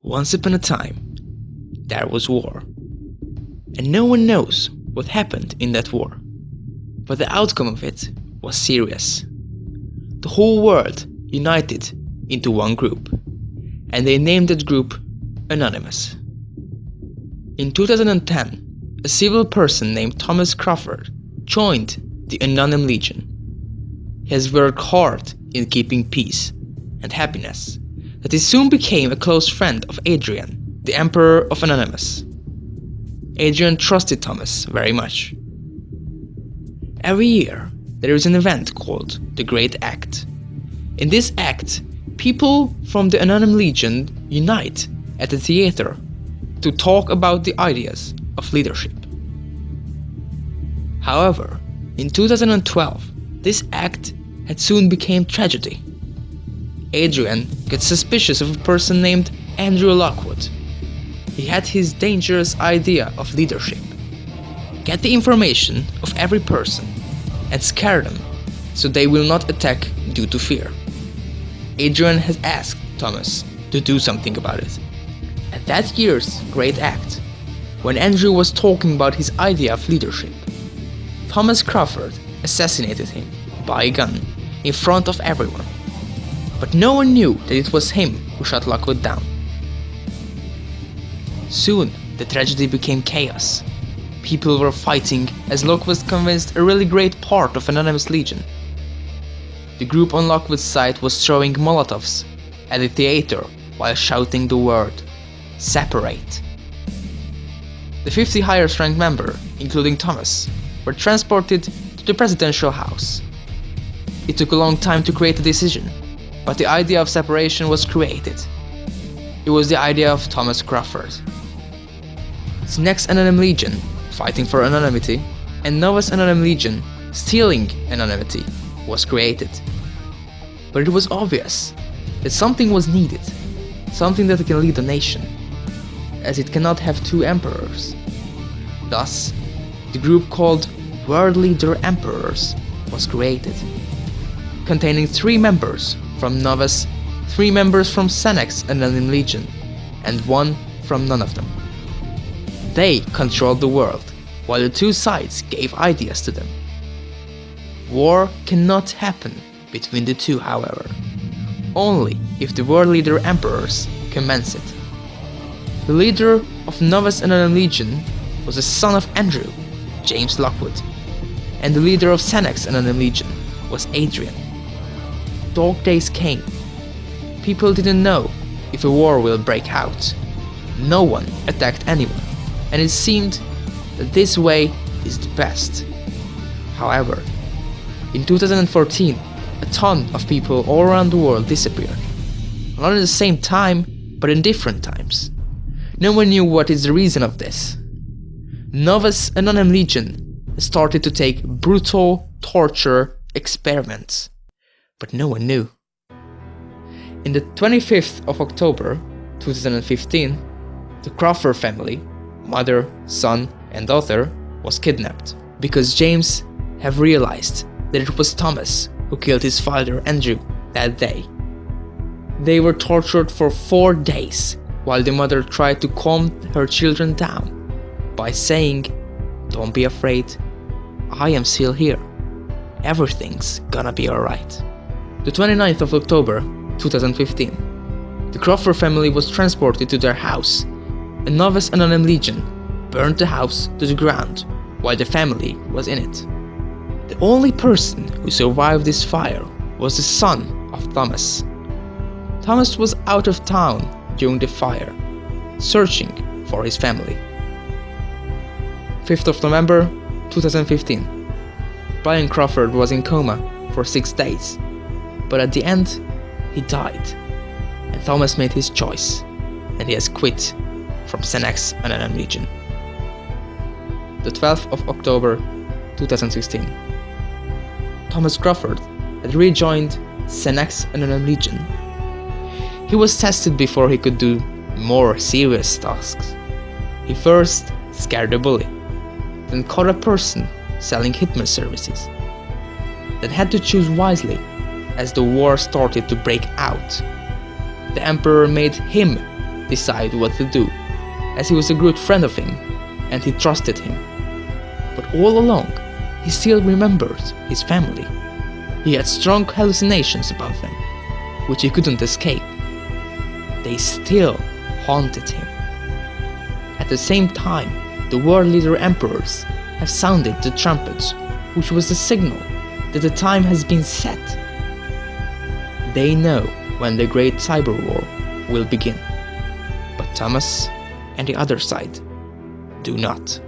Once upon a time, there was war. And no one knows what happened in that war. But the outcome of it was serious. The whole world united into one group. And they named that group Anonymous. In 2010, a civil person named Thomas Crawford joined the Anonymous Legion. He has worked hard in keeping peace and happiness, that he soon became a close friend of Adrian, the Emperor of Anonymous. Adrian trusted Thomas very much. Every year, there is an event called the Great Act. In this act, people from the Anonymous Legion unite at the theater to talk about the ideas of leadership. However, in 2012, this act had soon become tragedy. Adrian gets suspicious of a person named Andrew Lockwood. He had his dangerous idea of leadership. Get the information of every person and scare them so they will not attack due to fear. Adrian has asked Thomas to do something about it. At that year's Great Act, when Andrew was talking about his idea of leadership, Thomas Crawford assassinated him by a gun in front of everyone. But no one knew that it was him who shot Lockwood down. Soon, the tragedy became chaos. People were fighting as Lockwood convinced a really great part of Anonymous Legion. The group on Lockwood's side was throwing Molotovs at the theater while shouting the word, "Separate." The 50 highest ranked members, including Thomas, were transported to the presidential house. It took a long time to create a decision, but the idea of separation was created. It was the idea of Thomas Crawford. The next Anonymous Legion, fighting for anonymity, and Novus Anonymous Legion, stealing anonymity, was created. But it was obvious that something was needed, something that can lead a nation, as it cannot have two emperors. Thus, the group called World Leader Emperors was created, containing 3 members from Novus, 3 members from Senex Anonymous Legion, and 1 from none of them. They controlled the world, while the 2 sides gave ideas to them. War cannot happen between the 2, however, only if the world leader emperors commence it. The leader of Novus Anonymous Legion was the son of Andrew, James Lockwood, and the leader of Senex Anonymous Legion was Adrian. Dark days came. People didn't know if a war will break out. No one attacked anyone, and it seemed that this way is the best. However, in 2014, a ton of people all around the world disappeared. Not at the same time, but in different times. No one knew what is the reason of this. Novus Anonymous Legion started to take brutal torture experiments, but no one knew. In the 25th of October 2015, the Crawford family, mother, son, and daughter, was kidnapped because James have realized that it was Thomas who killed his father Andrew that day. They were tortured for 4 days while the mother tried to calm her children down by saying, "Don't be afraid, I am still here. Everything's gonna be alright." The 29th of October 2015, the Crawford family was transported to their house, and Novus Anonymous Legion burned the house to the ground while the family was in it. The only person who survived this fire was the son of Thomas. Thomas was out of town during the fire, searching for his family. 5th of November 2015, Brian Crawford was in coma for 6 days, but at the end, he died, and Thomas made his choice, and he has quit from Senex Anonymous Legion. The 12th of October 2016, Thomas Crawford had rejoined Senex Anonymous Legion. He was tested before he could do more serious tasks. He first scared a bully, then caught a person selling hitman services, then had to choose wisely as the war started to break out. The Emperor made him decide what to do, as he was a good friend of him and he trusted him. But all along, he still remembered his family. He had strong hallucinations about them, which he couldn't escape. They still haunted him. At the same time, the world leader emperors have sounded the trumpets, which was the signal that the time has been set. They know when the great cyber war will begin. But Thomas and the other side do not.